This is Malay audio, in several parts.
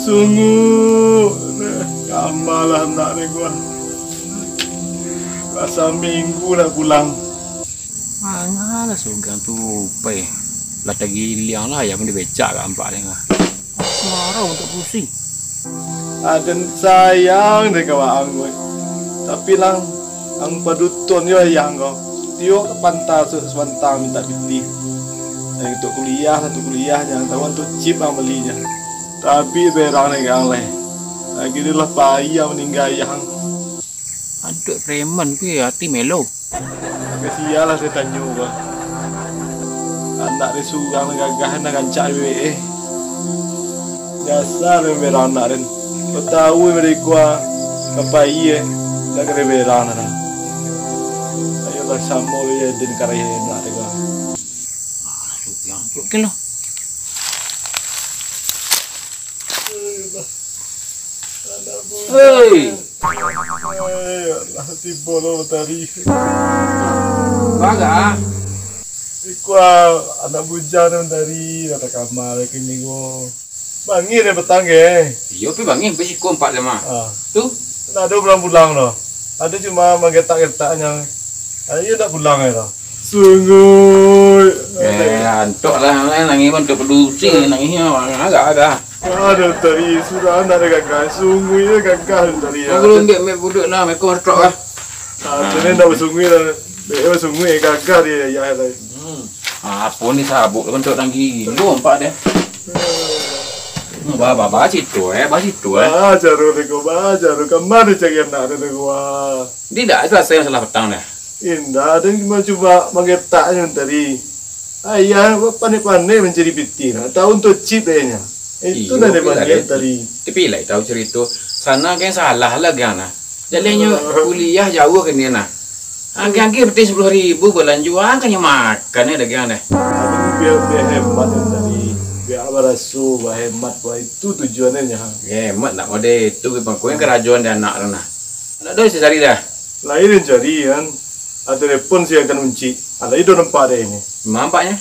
Sungguh kamalah nak ni gua. Rasa minggu nak pulang. Mana sugang tu pai. Lata giliang lah yang dibecak gampak ni ngah. Marah untuk pusing. Ada sayang deh kawan gue. Tapi lang ang paduton yo yang kau. Tio ke pantai sebentar minta binti. Yang untuk kuliah jangan tahu untuk chip ang belinya. Tapi berang ni gang leh. Lagi dia lah payah meninggal yang. Aduh preman ke hati melo. Kesialah saya tanya gua. Anak dia surang gagah nak gancak WWE. Biasa dia berang anak dia. Kau tahu mereka apa iya nak kena berang nak. Ayolah sama dia di negara ini nak dia. Sugang tu ke lo. Hei, Allah tiba lo tadi. baga. Iku anak bujang dari kata kamar kini go. Bangi dia petang ke? Yo pi bangin pe siko 4 lama. Tu, Nak ada pulang lo. Ada cuma menggetak-getaknya. Ayo nak pulang ya. Sungguh. antok lah nangis untuk produksi nangisnya agak-agak. Ada tadi sudah anak dia gagal. Sungguh dia gagal tadi ya. Belum dia mek buduk lah mek kontrol lah. Jadi nak bersungguh lah. Dia bersungguh gagal dia ya tadi. Apa ni sabuk untuk nangis. Lompat dia. Bawa situ situ Bajaru lego bajaru kemana cari anak dia gua. Tidak ada saya salah petang dah. Indah dan cuma menggetaknya tadi. Ayah pandai-pandai mencari bitin. Tahu untuk chip dia. Itu dah dia panggil tadi. Tapi lah tahu cerita. Sana kan salah lah kan. Jalannya kuliah jauh kan dia nah. Angki-angki berarti 10.000 bulan jual kan yang makan ya dagang dah. Biar hemat tadi. Biar berasu, hemat itu tujuannya. Hemat nak mode itu bangkuin kerajaan dan anak nah. Nak dah cari dah. Lain cari kan. Ada telepon sih akan unci. Ada itu nampak ada ini. Nampaknya?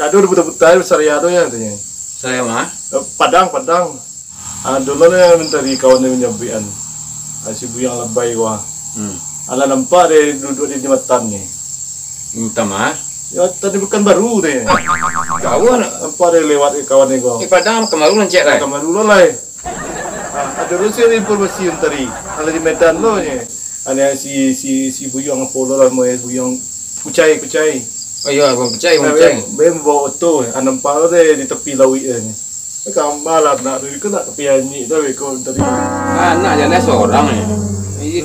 Ada betul-betul Sariado ya katanya. Saya mah. Padang. Dulu yang mencari kawan yang menyabian. Si buyang lebay gua. Ala nampak dia duduk di jembatan ni. Minta mah. Ya tadi bukan baru deh. Kau Nampak dia lewat ke kawan ni gua. Padang kemaru lancet lah. Kemaru lah. Ada rusih informasi yang tadi. Ala di Medan lo ni. Ada si buyang polo lah mau buyang kucai. Oh iya, bang percaya. Bem bawa auto, nampak dia di tepi laut ni. Kambalah nak dia kena tepi anyi dah kau tadi. Anak jalan seorang ni.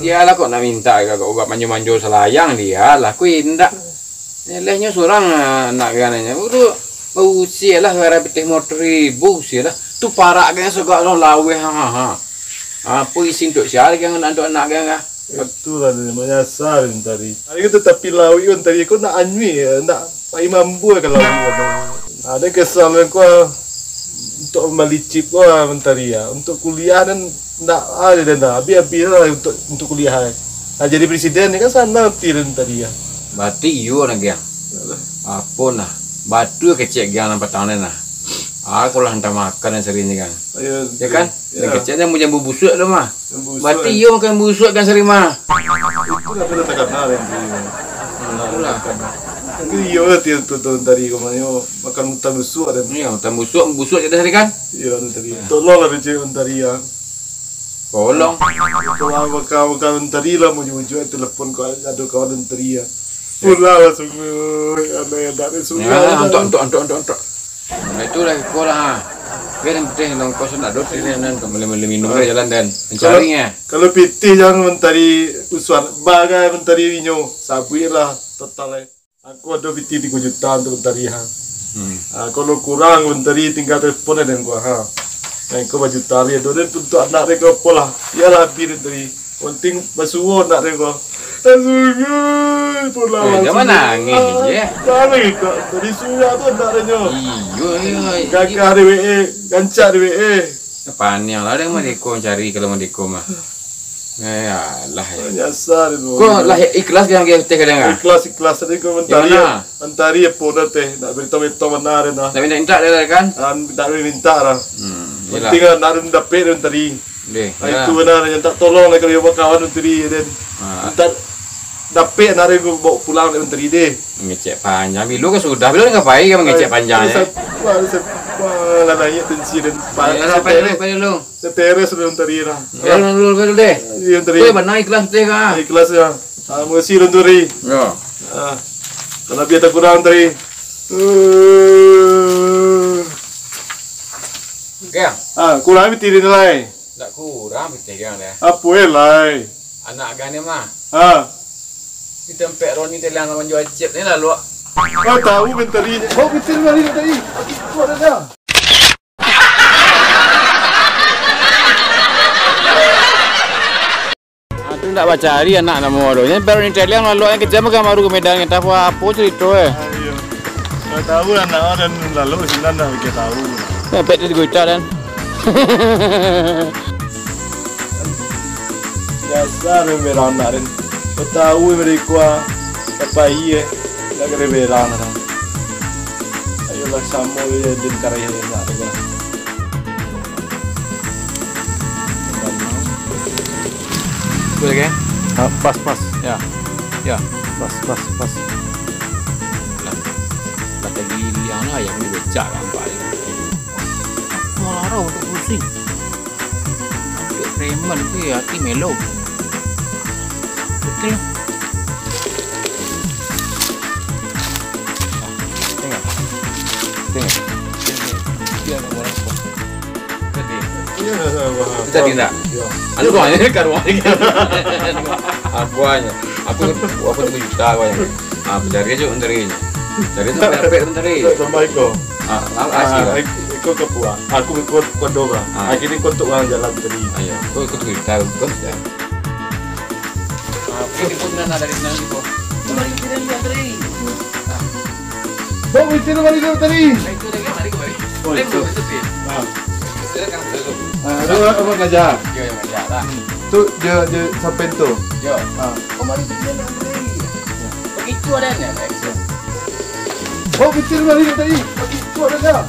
Dia lah kok nak minta ke ubat manjo-manjo selayang dia lah. Ku indak. Nilainya seorang nak gananya. Udah usia lah gara betih motor ribu usia lah. Tu parak kan segak lo lawe Apa isin tok sial kan anak kan. Itulah namanya asal tadi. Hari itu tepi laut kan tadi kau nak anyi nak pai mampu kalau ada kesalahan kau untuk melicip kau mentari ya. Untuk kuliah dan nak ada dan habis-habis untuk kuliah. Jadi presiden ni kan sana tirin tadi ya. Berarti iyo nak gang. Apa nah? Batu kecil gang nampak tangan nah. Aku lah hantar makan yang sering ni kan. Ya kan? Dan kecilnya mau jambu busuk tu mah. Berarti iyo makan busuk kan sering mah. Itulah kita tak kenal yang ni. Itulah. Ini iyo lah tu tadi kau makan hutan busuk ada. Iya, hutan busuk jadi sering kan? Iya tadi. Tolonglah dia tadi ya. Tolong. Kalau kawan tadi lah mau jujur telepon kau ada kawan tadi ya. Pulang langsung aneh tak ada sungai. Ya, antok. Itulah kau lah. Biar nanti nong kau sudah duduk ni nanti kembali minum ke jalan dan mencarinya. Kalau piti jangan mentari usuan, bagai mentari inyo, sabi lah total. Aku ada piti 3 juta untuk mentari ha. Kalau kurang mentari tinggal telepon dan gua ha. Yang kau baju tali, dan untuk anak mereka pola, ya lebih dari penting basuh anak mereka. Sungguh pulang. Jangan nangis je. Nangis kok. Dari surah tu anak dia. Iyo. Gagah DWE, gancak DWE. Panjang lah ada Madeko cari kalau Madeko mah. Alah ya. Nyasar itu. Kok lah ikhlas yang kita kadang Ikhlas tadi kau mentari ya pona teh, nak beritahu mana nah. Tapi minta dia kan? Tak minta lah. Yalah. Penting nak dapat mentari. Deh. Itu benar yang tak tolong lah kalau kawan mentari dan. Tak dapat nak aku bawa pulang mentari deh. Mengecek panjang. Bilu kan sudah. Bilu ngapain kan mengecek panjangnya? Wah, nanya tensi dan Lu. seteres sudah mentari lah. Lu deh. Iya mentari. Kau benar ikhlas teh kan? Ikhlas ya. Mesti mentari. Yo. Kalau biar tak kurang mentari. Kaya? Kurang mentari nilai. Tak kurang betul kan deh. Apa nilai? Anak gane mah. Di tempat Roni telang sama jual chip ni lah lu. Kau tahu mentari. Oh mentari tadi. Kau ada dah. Tu nak baca hari anak nama orangnya baru ni telang lalu yang kejam kan baru ke Medan kita apa cerita Iya. Kau tahu anak orang lalu sini dah kita tahu. Sampai di Guita dan. Dasar merana ren. Kau tahu mereka apa iya? Nak kena merana. Ayolah sama dia dan karya yang nak ada. Boleh kan? Pas. Ya. Pas. Kata gili yang lah yang boleh becak kan paling. Marah untuk pusing. Untuk preman tu ya hati melo. Betul lah. Tengok. Dia nak buat apa? Kita tidak. Anu kau hanya kan rumah ni. Aku hanya. Aku tu juta aku hanya. Mencari aja mencarinya. Cari tu dapat mencari. Sama iko. Asih. Iko kepua. Aku ikut kodora. Akhirnya kau tu orang jalan tadi. Ayo. Kau ikut kita kau sudah. Kita pun nak dari sana ni kau. Mari kita lihat tadi. Bawa itu mari tadi. Itu lagi mari kembali. Oh itu. Silakan dulu. Apa kerja? Yo yang kerja lah. Tu dia sampai tu. Yo. Kau mari kita lihat tadi. Begitu adanya. Oh betul mari tadi. Begitu ada dah.